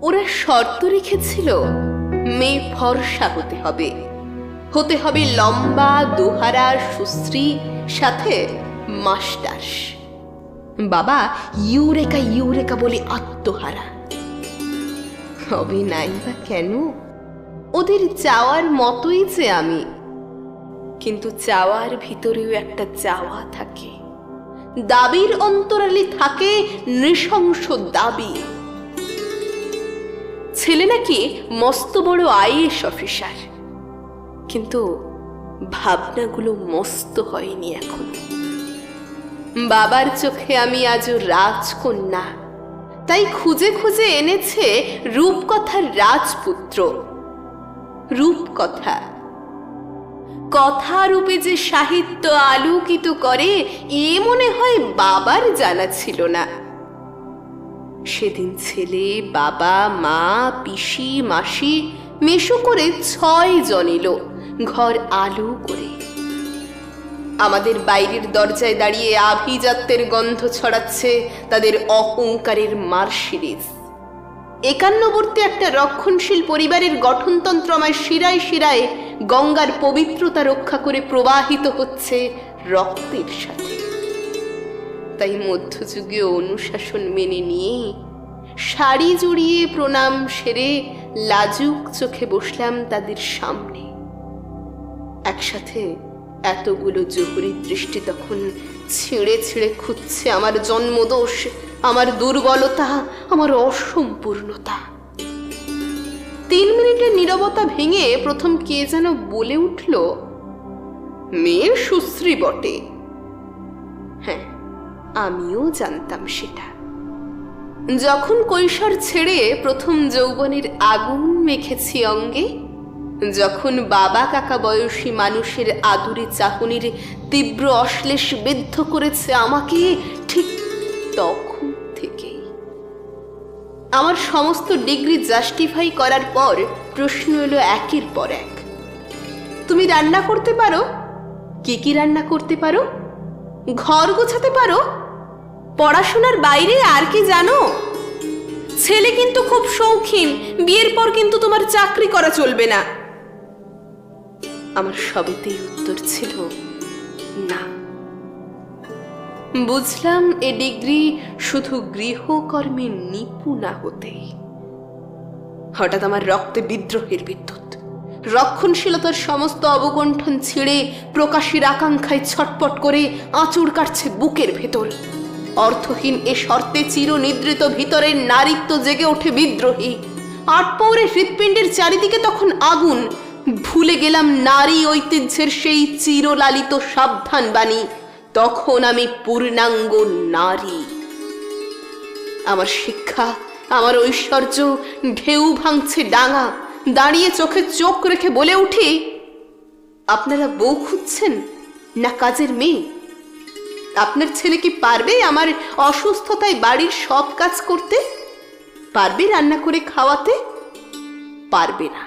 ওরা শর্ত রেখেছিল মেয়ে ফর্সা হতে হবে, হতে হবে লম্বা, দোহারা, সুশ্রী, সাথে মাস্টার্স। বাবা ইউরেকা ইউরেকা বলে আত্মহারা। হবে নাই বা কেন? ওদের চাওয়ার মতোই যে আমি, কিন্তু চাওয়ার ভিতরেও একটা চাওয়া থাকে, দাবির অন্তরালে থাকে নৃশংস দাবি। ছেলে নাকি মস্ত বড় আইএস অফিসার, কিন্তু ভাবনাগুলো মস্ত হয়নি এখনো। বাবার চোখে আমি আজও রাজকন্যা, তাই খুঁজে খুঁজে এনেছে রূপকথার রাজপুত্র। রূপকথা, কথা রূপে যে সাহিত্য আলোকিত করে এ মনে হয় বাবার জানা ছিল না। সেদিন ছেলে, বাবা, মা, পিসি, মাসি মেশো করে 6 জন এলো ঘর আলো করে। আমাদের বাইরের দরজায় দাঁড়িয়ে আভিজাত্যের গন্ধ ছড়াচ্ছে তাদের অহংকারের মার্সিডিজ। 51বর্তী একটা রক্ষণশীল পরিবারের গঠনতন্ত্র আমার শিরায় শিরায় গঙ্গার পবিত্রতা রক্ষা করে প্রবাহিত হচ্ছে রক্তের সাথে। তাই মধ্যযুগীয় অনুশাসন মেনে নিয়ে শাড়ি জড়িয়ে প্রণাম সেরে লাজুক চোখে বসলাম তাদের সামনে। একসাথে এতগুলো জহুরি দৃষ্টি তখন ছিঁড়ে ছিঁড়ে খুঁজছে আমার জন্মদোষ, আমার দুর্বলতা, আমার অসম্পূর্ণতা। 3 মিনিটের নীরবতা ভেঙে প্রথম কে যেন বলে উঠল, মেয়ে সুশ্রী বটে। হ্যাঁ, আমিও জানতাম সেটা। যখন কৈশোর ছেড়ে প্রথম যৌবনের আগুন মেখেছি অঙ্গে, যখন বাবা কাকা বয়সী মানুষের আদুরে চাহনির তীব্র অশ্লেষ বিদ্ধ করেছে আমাকে, ঠিক তখন থেকেই আমার সমস্ত ডিগ্রি জাস্টিফাই করার পর প্রশ্ন এলো একের পর এক। তুমি রান্না করতে পারো? কি কি রান্না করতে পারো? ঘর গোছাতে পারো? পড়াশোনার বাইরে আর কি জানো? ছেলে কিন্তু খুব শৌখিন, বিয়ের পর কিন্তু তোমার চাকরি করা চলবে না। আমার সবেতেই উত্তর ছিল না। বুঝলাম এ ডিগ্রি শুধু গৃহকর্মে নিপুণা হতেই। হঠাৎ আমার রক্তে বিদ্রোহের বিদ্যুৎ। রক্ষণশীলতার সমস্ত অবগুণ্ঠন ছিঁড়ে প্রকাশের আকাঙ্ক্ষায় ছটপট করে আঁচড় কাটছে বুকের ভেতর। অর্থহীন এ শর্তে চিরনিদ্রিত ভিতরের নারীত্ব জেগে ওঠে বিদ্রোহী। 8 পৌরে হৃৎপিণ্ডের চারিদিকে তখন আগুন। ভুলে গেলাম নারী ঐতিহ্যের সেই চিরলালিত সাবধান বাণী, তখন আমি পূর্ণাঙ্গ নারী। আমার শিক্ষা, আমার ঐশ্বর্য ঢেউ ভাঙছে ডাঙা। দাঁড়িয়ে চোখে চোখ রেখে বলে উঠি, আপনারা বউ খুঁজছেন না কাজের মেয়ে? আপনার ছেলে কি পারবে আমার অসুস্থতায় বাড়ির সব কাজ করতে? পারবে রান্না করে খাওয়াতে? পারবে না,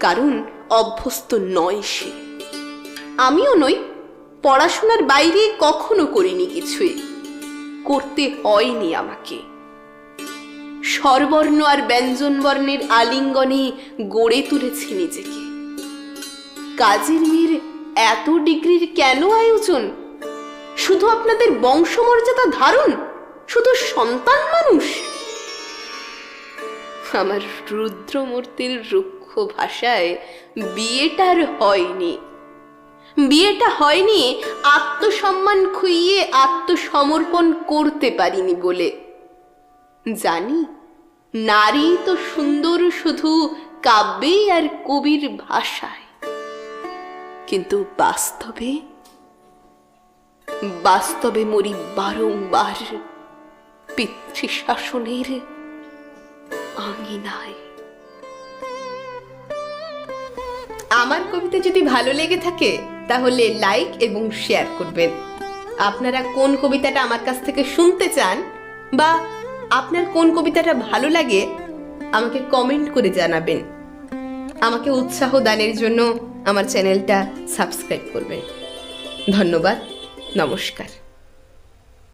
কারণ অভ্যস্ত নয় সে। আমিও নই, পড়াশোনার বাইরে কখনো করিনি কিছুই, করতে হয়নি আমাকে। স্বরবর্ণ আর ব্যঞ্জন বর্ণের আলিঙ্গনে গড়ে তুলেছি নিজেকে। কাজের মেয়ের এত ডিগ্রির কেন আয়োজন? শুধু আপনাদের বংশমর্যাদা ধারণ? শুধু সন্তান মানুষ? আমার রুদ্রমূর্তির রুক্ষ ভাষায় বিয়েটার হয়নি। বিয়েটা হয়নি আত্মসম্মান খুইয়ে আত্মসমর্পণ করতে পারিনি বলে। জানি নারী তো সুন্দর শুধু কাব্যে আর কবির ভাষায়, কিন্তু বাস্তবে মরি বারংবার পিতৃশাসনের আঙিনায়। আমার কবিতা যদি ভালো লেগে থাকে তাহলে লাইক এবং শেয়ার করবেন। আপনারা কোন কবিতাটা আমার কাছ থেকে শুনতে চান বা আপনার কোন কবিতাটা ভালো লাগে আমাকে কমেন্ট করে জানাবেন। আমাকে উৎসাহ দানের জন্য আমার চ্যানেলটা সাবস্ক্রাইব করবেন। ধন্যবাদ, নমস্কার।